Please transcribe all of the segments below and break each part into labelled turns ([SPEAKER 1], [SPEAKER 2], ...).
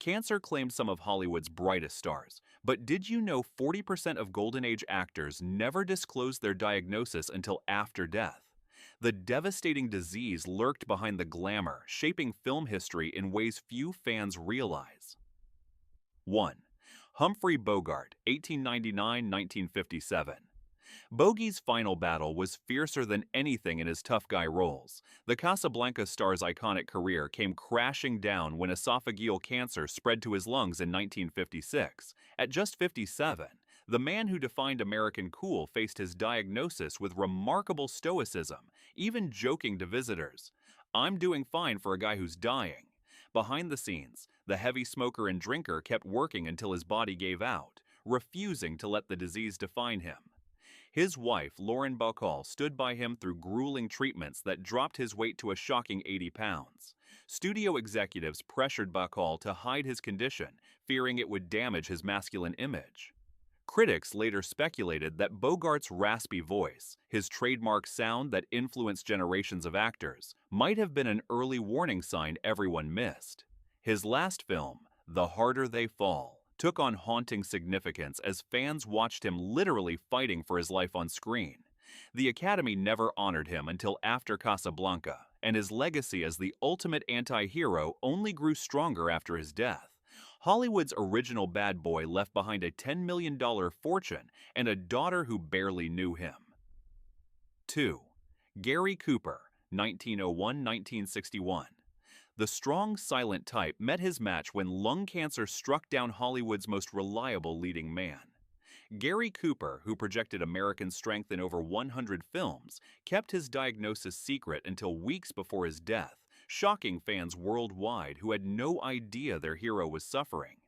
[SPEAKER 1] Cancer claimed some of Hollywood's brightest stars, but did you know 40% of Golden Age actors never disclosed their diagnosis until after death? The devastating disease lurked behind the glamour, shaping film history in ways few fans realize. 1. Humphrey Bogart, 1899–1957. Bogey's final battle was fiercer than anything in his tough guy roles. The Casablanca star's iconic career came crashing down when esophageal cancer spread to his lungs in 1956. At just 57, the man who defined American cool faced his diagnosis with remarkable stoicism, even joking to visitors, "I'm doing fine for a guy who's dying." Behind the scenes, the heavy smoker and drinker kept working until his body gave out, refusing to let the disease define him. His wife, Lauren Bacall, stood by him through grueling treatments that dropped his weight to a shocking 80 pounds. Studio executives pressured Bacall to hide his condition, fearing it would damage his masculine image. Critics later speculated that Bogart's raspy voice, his trademark sound that influenced generations of actors, might have been an early warning sign everyone missed. His last film, The Harder They Fall, took on haunting significance as fans watched him literally fighting for his life on screen. The Academy never honored him until after Casablanca, and his legacy as the ultimate anti-hero only grew stronger after his death. Hollywood's original bad boy left behind a $10 million fortune and a daughter who barely knew him. 2. Gary Cooper, 1901–1961. The strong, silent type met his match when lung cancer struck down Hollywood's most reliable leading man. Gary Cooper, who projected American strength in over 100 films, kept his diagnosis secret until weeks before his death, shocking fans worldwide who had no idea their hero was suffering.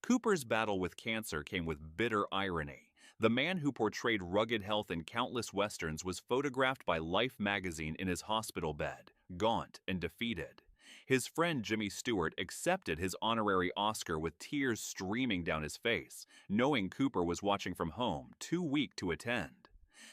[SPEAKER 1] Cooper's battle with cancer came with bitter irony. The man who portrayed rugged health in countless westerns was photographed by Life magazine in his hospital bed, gaunt and defeated. His friend Jimmy Stewart accepted his honorary Oscar with tears streaming down his face, knowing Cooper was watching from home, too weak to attend.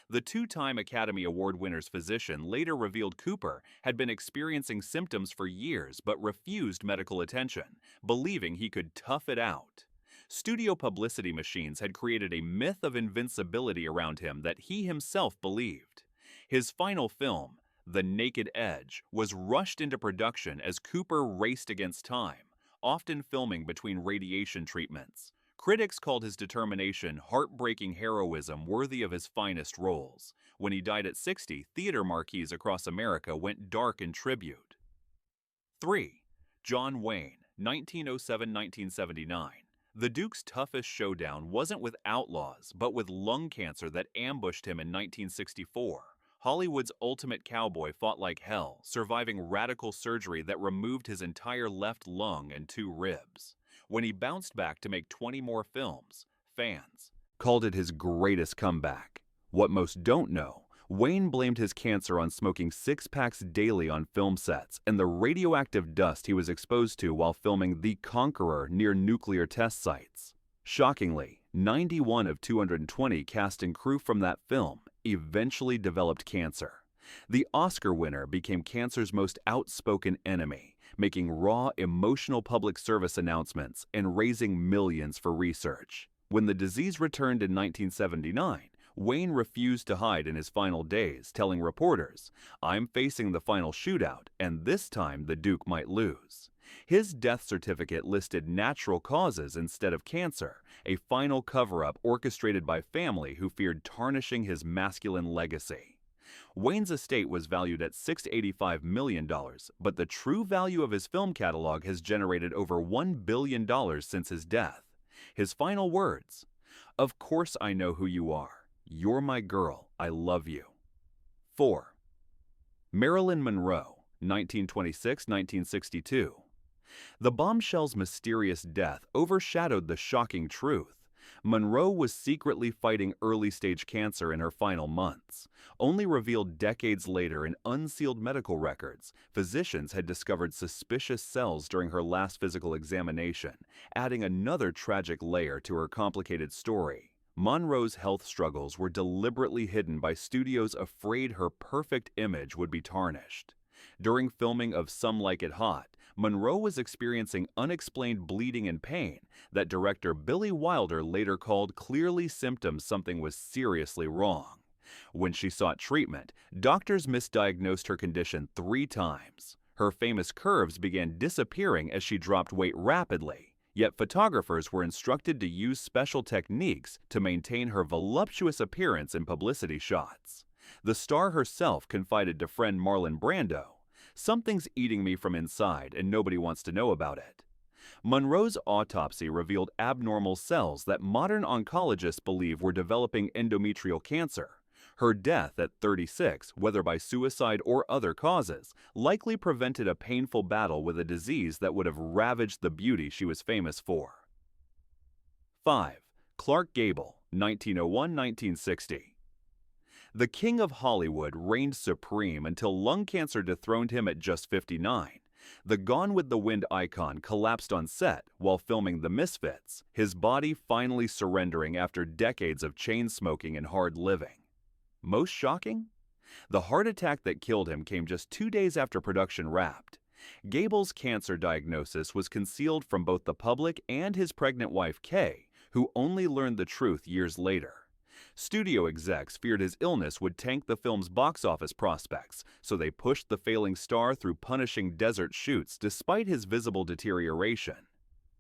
[SPEAKER 1] The two-time Academy Award winner's physician later revealed Cooper had been experiencing symptoms for years but refused medical attention, believing he could tough it out. Studio publicity machines had created a myth of invincibility around him that he himself believed. His final film, The Naked Edge, was rushed into production as Cooper raced against time, often filming between radiation treatments. Critics called his determination heartbreaking heroism worthy of his finest roles. When he died at 60, theater marquees across America went dark in tribute. 3. John Wayne, 1907–1979. The Duke's toughest showdown wasn't with outlaws, but with lung cancer that ambushed him in 1964. Hollywood's ultimate cowboy fought like hell, surviving radical surgery that removed his entire left lung and 2 ribs. When he bounced back to make 20 more films, fans called it his greatest comeback. What most don't know, Wayne blamed his cancer on smoking 6-packs daily on film sets and the radioactive dust he was exposed to while filming The Conqueror near nuclear test sites. Shockingly, 91 of 220 cast and crew from that film eventually developed cancer. The Oscar winner became cancer's most outspoken enemy, making raw, emotional public service announcements and raising millions for research. When the disease returned in 1979, Wayne refused to hide in his final days, telling reporters, "I'm facing the final shootout, and this time the Duke might lose." His death certificate listed natural causes instead of cancer, a final cover-up orchestrated by family who feared tarnishing his masculine legacy. Wayne's estate was valued at $685 million, but the true value of his film catalog has generated over $1 billion since his death. His final words, "Of course I know who you are. You're my girl. I love you." 4. Marilyn Monroe, 1926–1962. The bombshell's mysterious death overshadowed the shocking truth. Monroe was secretly fighting early-stage cancer in her final months. Only revealed decades later in unsealed medical records, physicians had discovered suspicious cells during her last physical examination, adding another tragic layer to her complicated story. Monroe's health struggles were deliberately hidden by studios afraid her perfect image would be tarnished. During filming of Some Like It Hot, Monroe was experiencing unexplained bleeding and pain that director Billy Wilder later called clearly symptoms something was seriously wrong. When she sought treatment, doctors misdiagnosed her condition 3 times. Her famous curves began disappearing as she dropped weight rapidly, yet photographers were instructed to use special techniques to maintain her voluptuous appearance in publicity shots. The star herself confided to friend Marlon Brando, "Something's eating me from inside and nobody wants to know about it." Monroe's autopsy revealed abnormal cells that modern oncologists believe were developing endometrial cancer. Her death at 36, whether by suicide or other causes, likely prevented a painful battle with a disease that would have ravaged the beauty she was famous for. 5. Clark Gable, 1901–1960. The king of Hollywood reigned supreme until lung cancer dethroned him at just 59. The Gone with the Wind icon collapsed on set while filming The Misfits, his body finally surrendering after decades of chain smoking and hard living. Most shocking? The heart attack that killed him came just 2 days after production wrapped. Gable's cancer diagnosis was concealed from both the public and his pregnant wife Kay, who only learned the truth years later. Studio execs feared his illness would tank the film's box office prospects, so they pushed the failing star through punishing desert shoots despite his visible deterioration.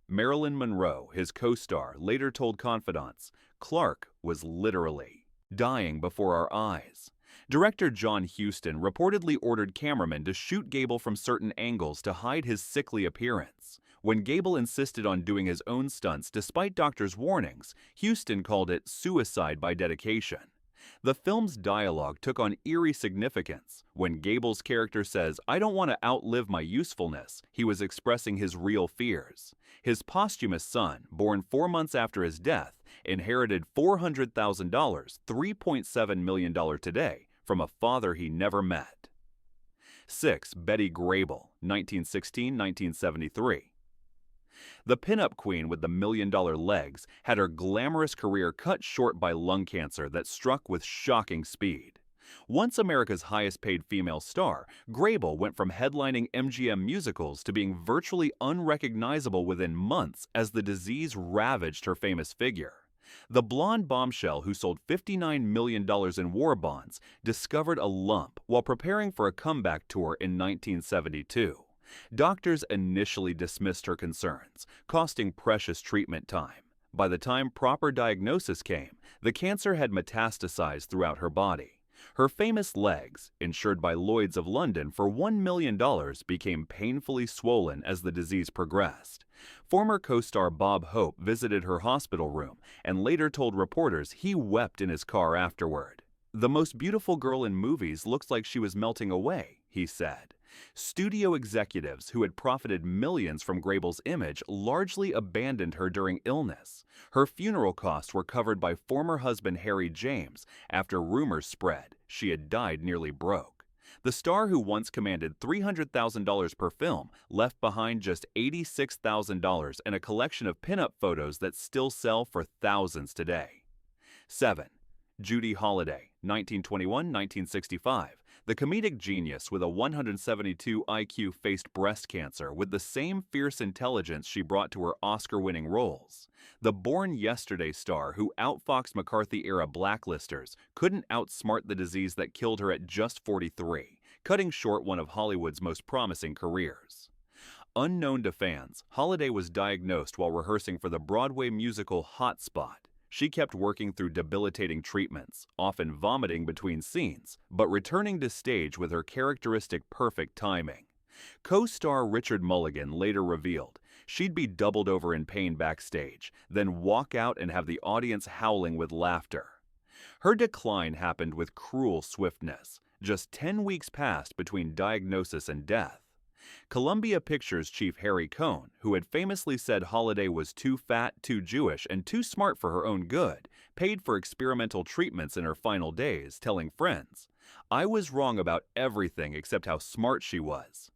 [SPEAKER 1] Marilyn Monroe, his co-star, later told confidants, "Clark was literally dying before our eyes." Director John Huston reportedly ordered cameramen to shoot Gable from certain angles to hide his sickly appearance. When Gable insisted on doing his own stunts despite doctors' warnings, Huston called it suicide by dedication. The film's dialogue took on eerie significance. When Gable's character says, "I don't want to outlive my usefulness," he was expressing his real fears. His posthumous son, born 4 months after his death, inherited $400,000, $3.7 million today, from a father he never met. 6. Betty Grable, 1916–1973. The pinup queen with the million-dollar legs had her glamorous career cut short by lung cancer that struck with shocking speed. Once America's highest-paid female star, Grable went from headlining MGM musicals to being virtually unrecognizable within months as the disease ravaged her famous figure. The blonde bombshell who sold $59 million in war bonds discovered a lump while preparing for a comeback tour in 1972. Doctors initially dismissed her concerns, costing precious treatment time. By the time proper diagnosis came, the cancer had metastasized throughout her body. Her famous legs, insured by Lloyd's of London for $1 million, became painfully swollen as the disease progressed. Former co-star Bob Hope visited her hospital room and later told reporters he wept in his car afterward. "The most beautiful girl in movies looks like she was melting away," he said. Studio executives who had profited millions from Grable's image largely abandoned her during illness. Her funeral costs were covered by former husband Harry James after rumors spread she had died nearly broke. The star, who once commanded $300,000 per film, left behind just $86,000 and a collection of pinup photos that still sell for thousands today. 7. Judy Holliday, 1921–1965. The comedic genius with a 172 IQ faced breast cancer with the same fierce intelligence she brought to her Oscar-winning roles. The Born Yesterday star who outfoxed McCarthy-era blacklisters couldn't outsmart the disease that killed her at just 43, cutting short one of Hollywood's most promising careers. Unknown to fans, Holliday was diagnosed while rehearsing for the Broadway musical Hot Spot. She kept working through debilitating treatments, often vomiting between scenes, but returning to stage with her characteristic perfect timing. Co-star Richard Mulligan later revealed she'd be doubled over in pain backstage, then walk out and have the audience howling with laughter. Her decline happened with cruel swiftness. Just 10 weeks passed between diagnosis and death. Columbia Pictures chief Harry Cohn, who had famously said Holliday was too fat, too Jewish, and too smart for her own good, paid for experimental treatments in her final days, telling friends, "I was wrong about everything except how smart she was."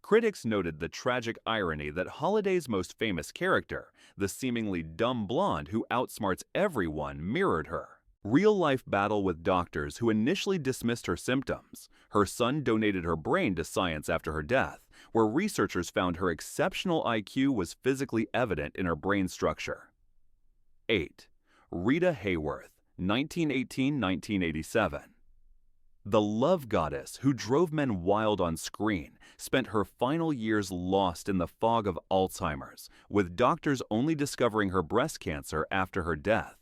[SPEAKER 1] Critics noted the tragic irony that Holliday's most famous character, the seemingly dumb blonde who outsmarts everyone, mirrored her. Real-life battle with doctors who initially dismissed her symptoms. Her son donated her brain to science after her death, where researchers found her exceptional IQ was physically evident in her brain structure. 8. Rita Hayworth, 1918–1987. The love goddess who drove men wild on screen spent her final years lost in the fog of Alzheimer's, with doctors only discovering her breast cancer after her death.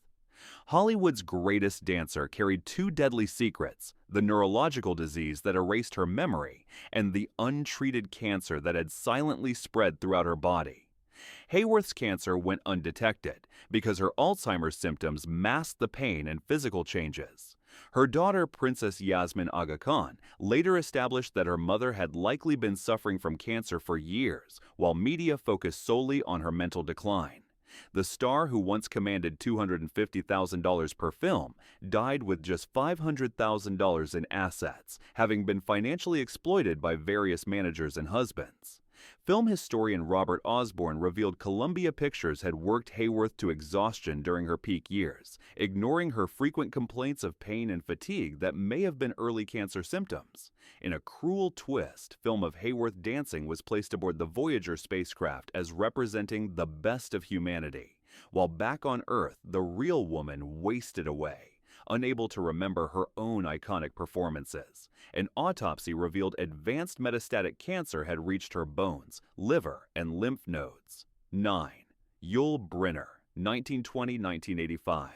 [SPEAKER 1] Hollywood's greatest dancer carried two deadly secrets: the neurological disease that erased her memory and the untreated cancer that had silently spread throughout her body. Hayworth's cancer went undetected because her Alzheimer's symptoms masked the pain and physical changes. Her daughter, Princess Yasmin Aga Khan, later established that her mother had likely been suffering from cancer for years, while media focused solely on her mental decline. The star, who once commanded $250,000 per film, died with just $500,000 in assets, having been financially exploited by various managers and husbands. Film historian Robert Osborne revealed Columbia Pictures had worked Hayworth to exhaustion during her peak years, ignoring her frequent complaints of pain and fatigue that may have been early cancer symptoms. In a cruel twist, film of Hayworth dancing was placed aboard the Voyager spacecraft as representing the best of humanity, while back on Earth, the real woman wasted away, unable to remember her own iconic performances. An autopsy revealed advanced metastatic cancer had reached her bones, liver, and lymph nodes. 9. Yul Brynner, 1920–1985.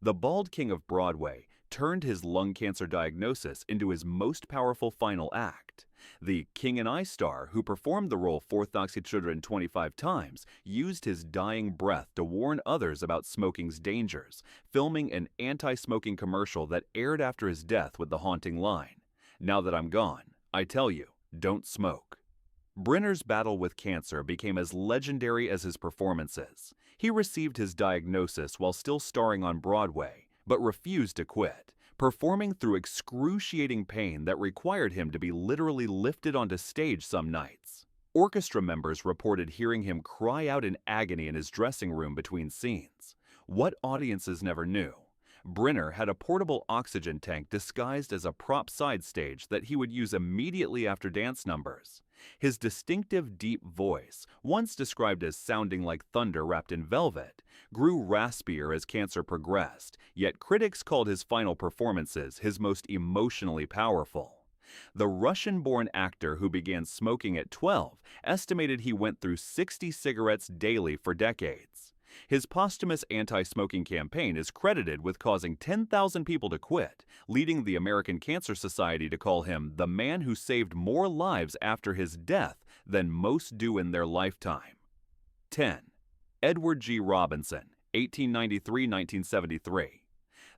[SPEAKER 1] The bald king of Broadway turned his lung cancer diagnosis into his most powerful final act. The King and I star, who performed the role 4,025 times, used his dying breath to warn others about smoking's dangers, filming an anti-smoking commercial that aired after his death with the haunting line, "Now that I'm gone, I tell you, don't smoke." Brynner's battle with cancer became as legendary as his performances. He received his diagnosis while still starring on Broadway, but refused to quit, performing through excruciating pain that required him to be literally lifted onto stage some nights. Orchestra members reported hearing him cry out in agony in his dressing room between scenes. What audiences never knew: Brynner had a portable oxygen tank disguised as a prop side stage that he would use immediately after dance numbers. His distinctive deep voice, once described as sounding like thunder wrapped in velvet, grew raspier as cancer progressed, yet critics called his final performances his most emotionally powerful. The Russian-born actor, who began smoking at 12, estimated he went through 60 cigarettes daily for decades. His posthumous anti-smoking campaign is credited with causing 10,000 people to quit, leading the American Cancer Society to call him the man who saved more lives after his death than most do in their lifetime. 10. Edward G. Robinson, 1893–1973.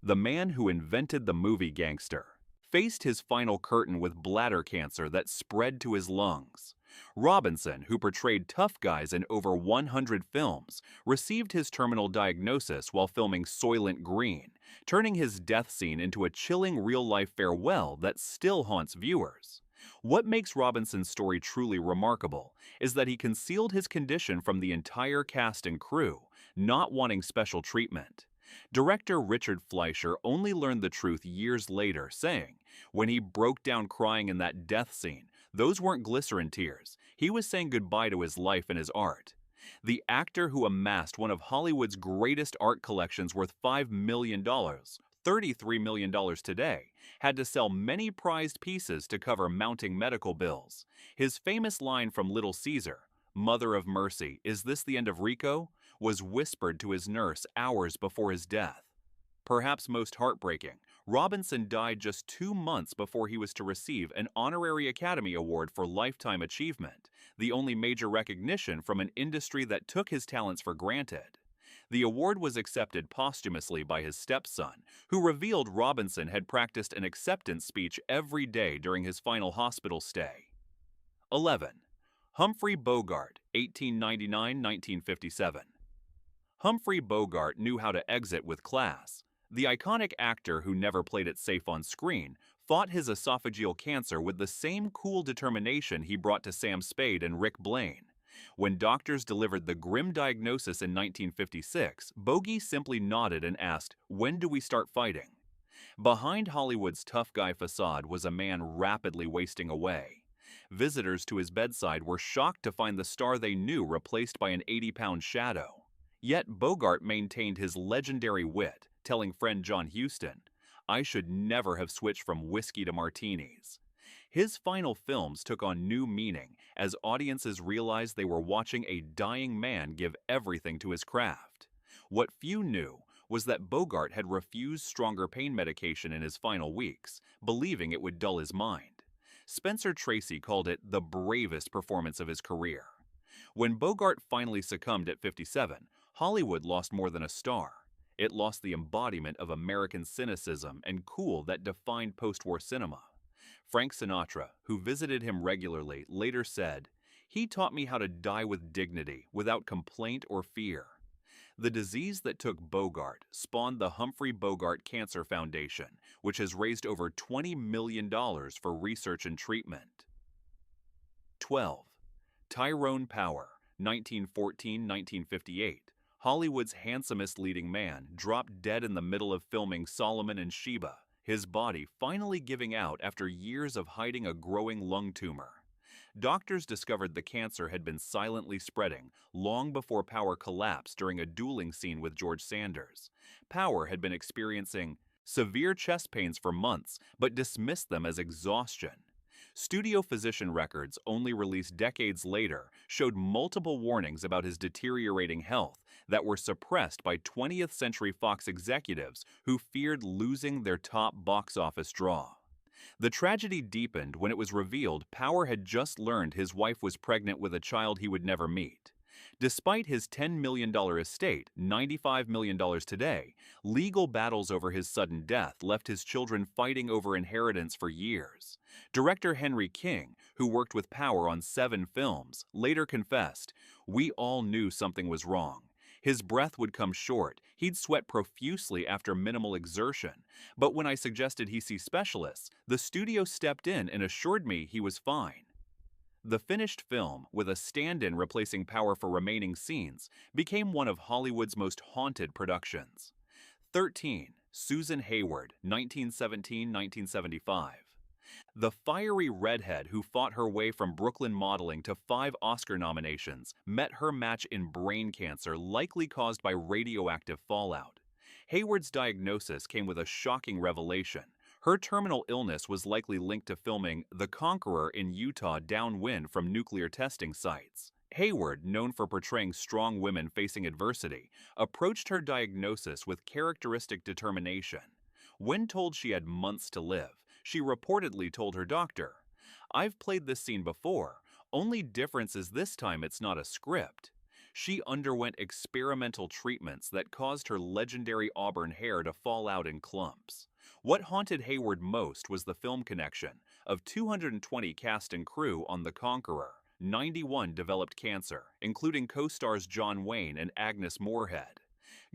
[SPEAKER 1] The man who invented the movie gangster faced his final curtain with bladder cancer that spread to his lungs. Robinson, who portrayed tough guys in over 100 films, received his terminal diagnosis while filming Soylent Green, turning his death scene into a chilling real-life farewell that still haunts viewers. What makes Robinson's story truly remarkable is that he concealed his condition from the entire cast and crew, not wanting special treatment. Director Richard Fleischer only learned the truth years later, saying, when he broke down crying in that death scene, those weren't glycerin tears. He was saying goodbye to his life and his art. The actor, who amassed one of Hollywood's greatest art collections worth $5 million, $33 million today, had to sell many prized pieces to cover mounting medical bills. His famous line from Little Caesar, "Mother of Mercy, is this the end of Rico?" was whispered to his nurse hours before his death. Perhaps most heartbreaking, Robinson died just 2 months before he was to receive an honorary Academy Award for Lifetime Achievement, the only major recognition from an industry that took his talents for granted. The award was accepted posthumously by his stepson, who revealed Robinson had practiced an acceptance speech every day during his final hospital stay. 11. Humphrey Bogart, 1899–1957. Humphrey Bogart knew how to exit with class. The iconic actor, who never played it safe on screen, fought his esophageal cancer with the same cool determination he brought to Sam Spade and Rick Blaine. When doctors delivered the grim diagnosis in 1956, Bogey simply nodded and asked, "When do we start fighting?" Behind Hollywood's tough guy facade was a man rapidly wasting away. Visitors to his bedside were shocked to find the star they knew replaced by an 80-pound shadow. Yet Bogart maintained his legendary wit, telling friend John Huston, "I should never have switched from whiskey to martinis." His final films took on new meaning as audiences realized they were watching a dying man give everything to his craft. What few knew was that Bogart had refused stronger pain medication in his final weeks, believing it would dull his mind. Spencer Tracy called it the bravest performance of his career. When Bogart finally succumbed at 57, Hollywood lost more than a star. It lost the embodiment of American cynicism and cool that defined post-war cinema. Frank Sinatra, who visited him regularly, later said, "He taught me how to die with dignity, without complaint or fear." The disease that took Bogart spawned the Humphrey Bogart Cancer Foundation, which has raised over $20 million for research and treatment. 12. Tyrone Power, 1914–1958. Hollywood's handsomest leading man dropped dead in the middle of filming Solomon and Sheba, his body finally giving out after years of hiding a growing lung tumor. Doctors discovered the cancer had been silently spreading long before Power collapsed during a dueling scene with George Sanders. Power had been experiencing severe chest pains for months, but dismissed them as exhaustion. Studio physician records, only released decades later, showed multiple warnings about his deteriorating health that were suppressed by 20th Century Fox executives who feared losing their top box office draw. The tragedy deepened when it was revealed Power had just learned his wife was pregnant with a child he would never meet. Despite his $10 million estate, $95 million today, legal battles over his sudden death left his children fighting over inheritance for years. Director Henry King, who worked with Power on 7 films, later confessed, "We all knew something was wrong. His breath would come short, he'd sweat profusely after minimal exertion, but when I suggested he see specialists, the studio stepped in and assured me he was fine." The finished film, with a stand-in replacing Power for remaining scenes, became one of Hollywood's most haunted productions. 13. Susan Hayward, 1917–1975. The fiery redhead who fought her way from Brooklyn modeling to 5 Oscar nominations met her match in brain cancer likely caused by radioactive fallout. Hayward's diagnosis came with a shocking revelation. Her terminal illness was likely linked to filming The Conqueror in Utah downwind from nuclear testing sites. Hayward, known for portraying strong women facing adversity, approached her diagnosis with characteristic determination. When told she had months to live, she reportedly told her doctor, "I've played this scene before, only difference is this time it's not a script." She underwent experimental treatments that caused her legendary auburn hair to fall out in clumps. What haunted Hayward most was the film connection. Of 220 cast and crew on The Conqueror, 91 developed cancer, including co-stars John Wayne and Agnes Moorehead.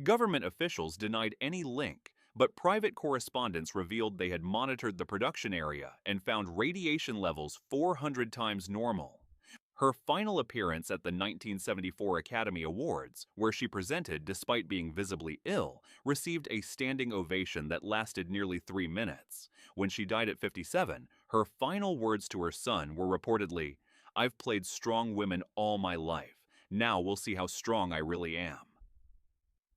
[SPEAKER 1] Government officials denied any link, but private correspondents revealed they had monitored the production area and found radiation levels 400 times normal. Her final appearance at the 1974 Academy Awards, where she presented despite being visibly ill, received a standing ovation that lasted nearly 3 minutes. When she died at 57, her final words to her son were reportedly, "I've played strong women all my life. Now we'll see how strong I really am."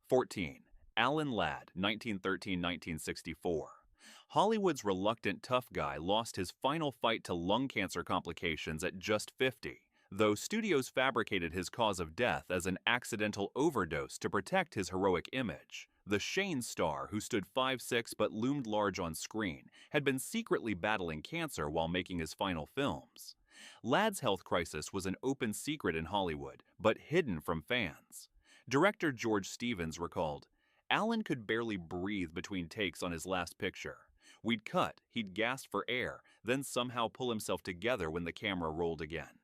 [SPEAKER 1] 14. Alan Ladd, 1913–1964. Hollywood's reluctant tough guy lost his final fight to lung cancer complications at just 50. Though studios fabricated his cause of death as an accidental overdose to protect his heroic image. The Shane star, who stood 5'6" but loomed large on screen, had been secretly battling cancer while making his final films. Ladd's health crisis was an open secret in Hollywood, but hidden from fans. Director George Stevens recalled, "Alan could barely breathe between takes on his last picture. We'd cut, he'd gasp for air, then somehow pull himself together when the camera rolled again."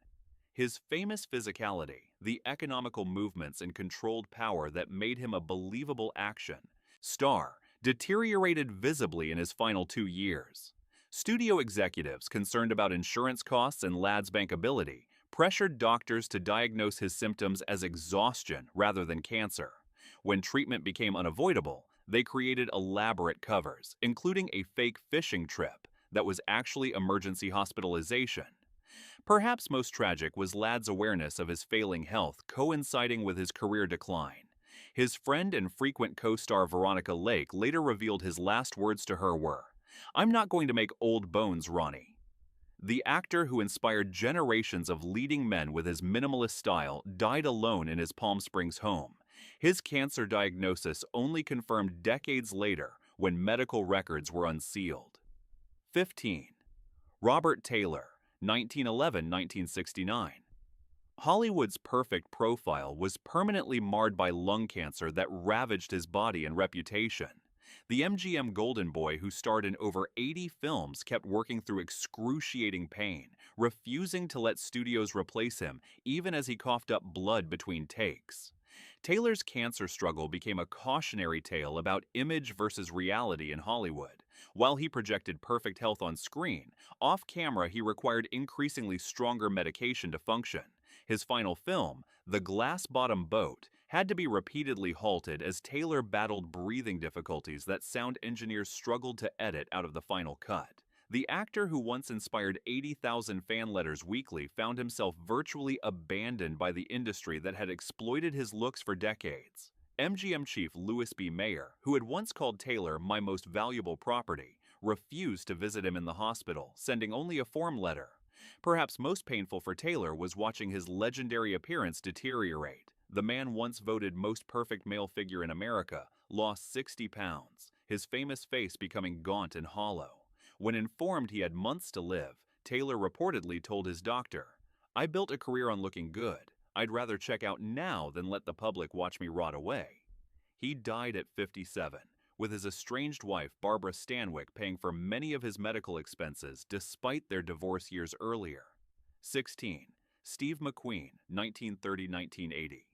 [SPEAKER 1] His famous physicality, the economical movements and controlled power that made him a believable action star, deteriorated visibly in his final 2 years. Studio executives, concerned about insurance costs and Ladd's bankability, pressured doctors to diagnose his symptoms as exhaustion rather than cancer. When treatment became unavoidable, they created elaborate covers, including a fake fishing trip that was actually emergency hospitalization. Perhaps most tragic was Ladd's awareness of his failing health coinciding with his career decline. His friend and frequent co-star Veronica Lake later revealed his last words to her were, "I'm not going to make old bones, Ronnie." The actor who inspired generations of leading men with his minimalist style died alone in his Palm Springs home. His cancer diagnosis only confirmed decades later when medical records were unsealed. 15. Robert Taylor, 1911–1969. Hollywood's perfect profile was permanently marred by lung cancer that ravaged his body and reputation. The MGM Golden Boy, who starred in over 80 films, kept working through excruciating pain, refusing to let studios replace him even as he coughed up blood between takes. Taylor's cancer struggle became a cautionary tale about image versus reality in Hollywood. While he projected perfect health on screen, off-camera he required increasingly stronger medication to function. His final film, The Glass-Bottom Boat, had to be repeatedly halted as Taylor battled breathing difficulties that sound engineers struggled to edit out of the final cut. The actor who once inspired 80,000 fan letters weekly found himself virtually abandoned by the industry that had exploited his looks for decades. MGM chief Louis B. Mayer, who had once called Taylor "my most valuable property," refused to visit him in the hospital, sending only a form letter. Perhaps most painful for Taylor was watching his legendary appearance deteriorate. The man once voted most perfect male figure in America lost 60 pounds, his famous face becoming gaunt and hollow. When informed he had months to live, Taylor reportedly told his doctor, "I built a career on looking good. I'd rather check out now than let the public watch me rot away." He died at 57, with his estranged wife Barbara Stanwyck paying for many of his medical expenses despite their divorce years earlier. 16. Steve McQueen, 1930–1980.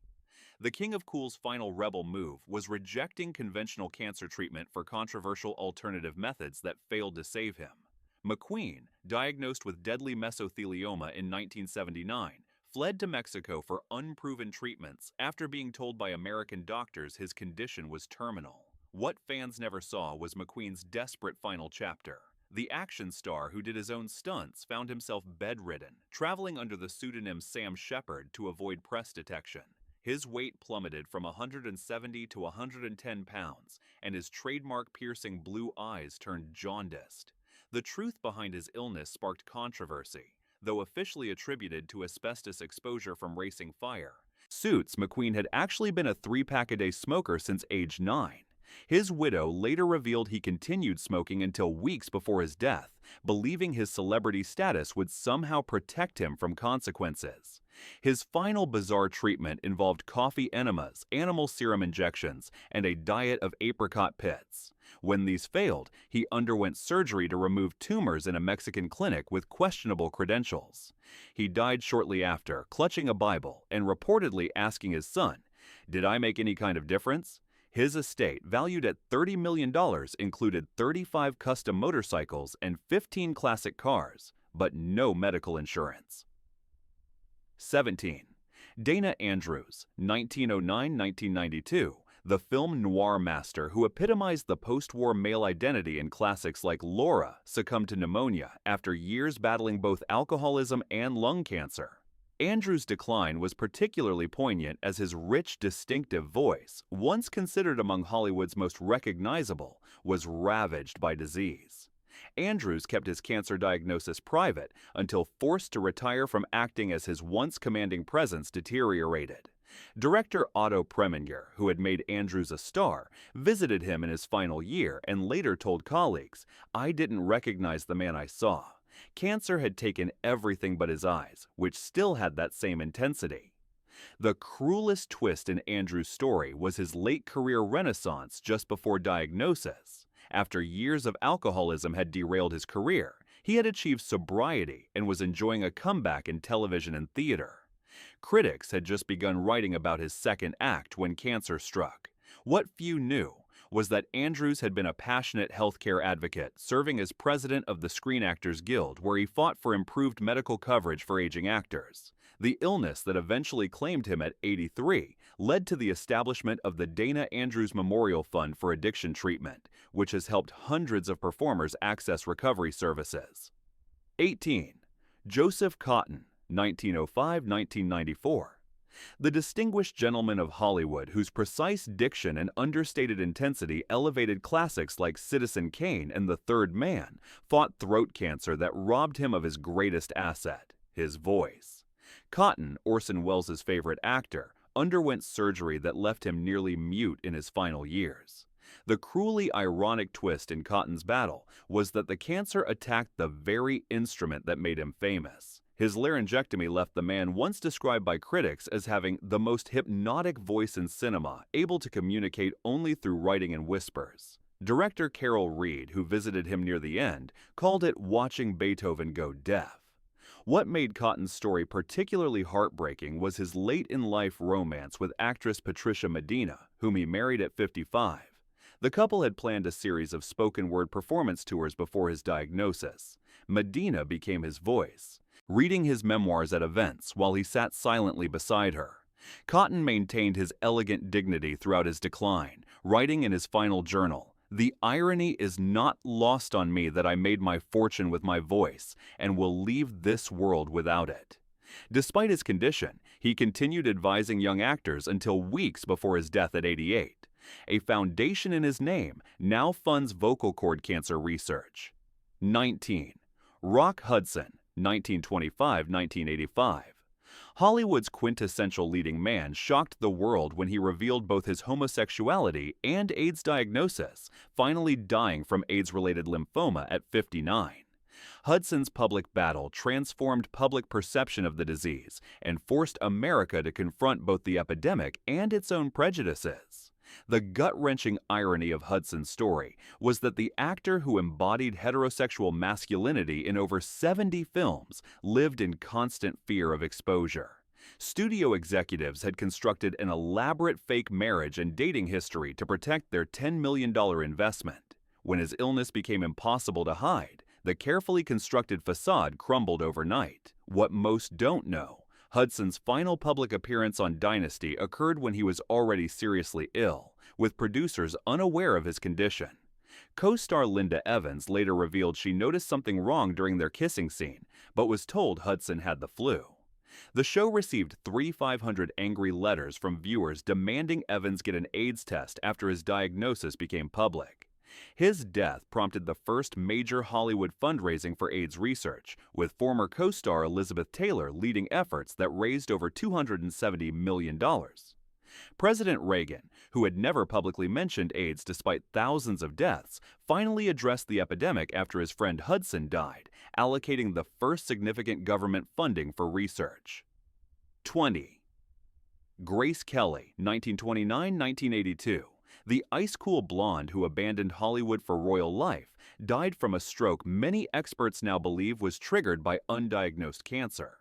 [SPEAKER 1] The King of Cool's final rebel move was rejecting conventional cancer treatment for controversial alternative methods that failed to save him. McQueen, diagnosed with deadly mesothelioma in 1979, fled to Mexico for unproven treatments after being told by American doctors his condition was terminal. What fans never saw was McQueen's desperate final chapter. The action star who did his own stunts found himself bedridden, traveling under the pseudonym Sam Shepard to avoid press detection. His weight plummeted from 170 to 110 pounds, and his trademark-piercing blue eyes turned jaundiced. The truth behind his illness sparked controversy, though officially attributed to asbestos exposure from racing fire. Suits, McQueen had actually been a 3-pack-a-day smoker since age 9. His widow later revealed he continued smoking until weeks before his death, believing his celebrity status would somehow protect him from consequences. His final bizarre treatment involved coffee enemas, animal serum injections, and a diet of apricot pits. When these failed, he underwent surgery to remove tumors in a Mexican clinic with questionable credentials. He died shortly after, clutching a Bible and reportedly asking his son, "Did I make any kind of difference?" His estate, valued at $30 million, included 35 custom motorcycles and 15 classic cars, but no medical insurance. 17. Dana Andrews, 1909–1992, the film noir master who epitomized the post-war male identity in classics like Laura, succumbed to pneumonia after years battling both alcoholism and lung cancer. Andrews' decline was particularly poignant as his rich, distinctive voice, once considered among Hollywood's most recognizable, was ravaged by disease. Andrews kept his cancer diagnosis private until forced to retire from acting as his once commanding presence deteriorated. Director Otto Preminger, who had made Andrews a star, visited him in his final year and later told colleagues, "I didn't recognize the man I saw." Cancer had taken everything but his eyes, which still had that same intensity. The cruelest twist in Andrews' story was his late career renaissance just before diagnosis. After years of alcoholism had derailed his career, he had achieved sobriety and was enjoying a comeback in television and theater. Critics had just begun writing about his second act when cancer struck. What few knew was that Andrews had been a passionate healthcare advocate, serving as president of the Screen Actors Guild, where he fought for improved medical coverage for aging actors. The illness that eventually claimed him at 83 led to the establishment of the Dana Andrews Memorial Fund for Addiction Treatment, which has helped hundreds of performers access recovery services. 18. Joseph Cotten, 1905–1994. The distinguished gentleman of Hollywood whose precise diction and understated intensity elevated classics like Citizen Kane and The Third Man, fought throat cancer that robbed him of his greatest asset, his voice. Cotten, Orson Welles' favorite actor, underwent surgery that left him nearly mute in his final years. The cruelly ironic twist in Cotten's battle was that the cancer attacked the very instrument that made him famous. His laryngectomy left the man once described by critics as having the most hypnotic voice in cinema, able to communicate only through writing and whispers. Director Carol Reed, who visited him near the end, called it watching Beethoven go deaf. What made Cotten's story particularly heartbreaking was his late-in-life romance with actress Patricia Medina, whom he married at 55. The couple had planned a series of spoken-word performance tours before his diagnosis. Medina became his voice, reading his memoirs at events while he sat silently beside her. Cotten maintained his elegant dignity throughout his decline, writing in his final journal, "The irony is not lost on me that I made my fortune with my voice and will leave this world without it." Despite his condition, he continued advising young actors until weeks before his death at 88. A foundation in his name now funds vocal cord cancer research. 19. Rock Hudson, 1925–1985. Hollywood's quintessential leading man shocked the world when he revealed both his homosexuality and AIDS diagnosis, finally dying from AIDS-related lymphoma at 59. Hudson's public battle transformed public perception of the disease and forced America to confront both the epidemic and its own prejudices. The gut-wrenching irony of Hudson's story was that the actor who embodied heterosexual masculinity in over 70 films lived in constant fear of exposure. Studio executives had constructed an elaborate fake marriage and dating history to protect their $10 million investment. When his illness became impossible to hide, the carefully constructed facade crumbled overnight. What most don't know, Hudson's final public appearance on Dynasty occurred when he was already seriously ill, with producers unaware of his condition. Co-star Linda Evans later revealed she noticed something wrong during their kissing scene, but was told Hudson had the flu. The show received 3,500 angry letters from viewers demanding Evans get an AIDS test after his diagnosis became public. His death prompted the first major Hollywood fundraising for AIDS research, with former co-star Elizabeth Taylor leading efforts that raised over $270 million. President Reagan, who had never publicly mentioned AIDS despite thousands of deaths, finally addressed the epidemic after his friend Hudson died, allocating the first significant government funding for research. 20. Grace Kelly, 1929–1982. The ice-cool blonde who abandoned Hollywood for royal life died from a stroke many experts now believe was triggered by undiagnosed cancer.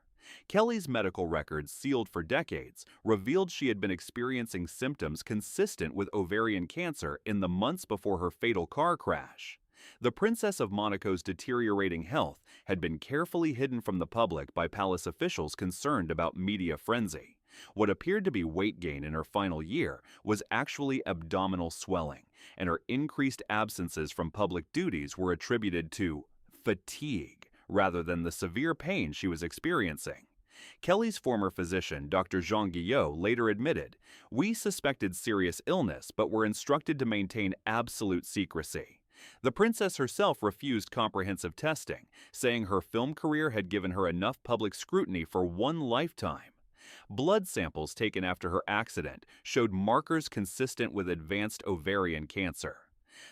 [SPEAKER 1] Kelly's medical records, sealed for decades, revealed she had been experiencing symptoms consistent with ovarian cancer in the months before her fatal car crash. The Princess of Monaco's deteriorating health had been carefully hidden from the public by palace officials concerned about media frenzy. What appeared to be weight gain in her final year was actually abdominal swelling, and her increased absences from public duties were attributed to fatigue rather than the severe pain she was experiencing. Kelly's former physician, Dr. Jean Guillot, later admitted, "We suspected serious illness but were instructed to maintain absolute secrecy." The princess herself refused comprehensive testing, saying her film career had given her enough public scrutiny for one lifetime. Blood samples taken after her accident showed markers consistent with advanced ovarian cancer.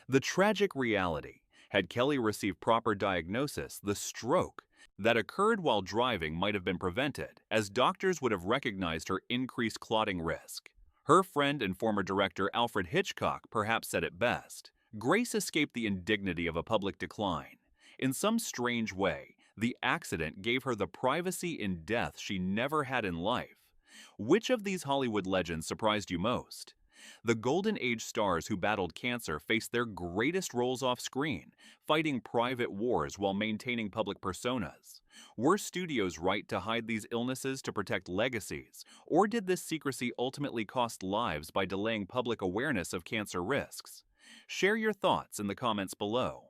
[SPEAKER 1] The tragic reality: had Kelly received proper diagnosis, the stroke that occurred while driving might have been prevented, as doctors would have recognized her increased clotting risk. Her friend and former director Alfred Hitchcock perhaps said it best: Grace escaped the indignity of a public decline. In some strange way, the accident gave her the privacy in death she never had in life. Which of these Hollywood legends surprised you most? The Golden Age stars who battled cancer faced their greatest roles off screen, fighting private wars while maintaining public personas. Were studios right to hide these illnesses to protect legacies, or did this secrecy ultimately cost lives by delaying public awareness of cancer risks? Share your thoughts in the comments below.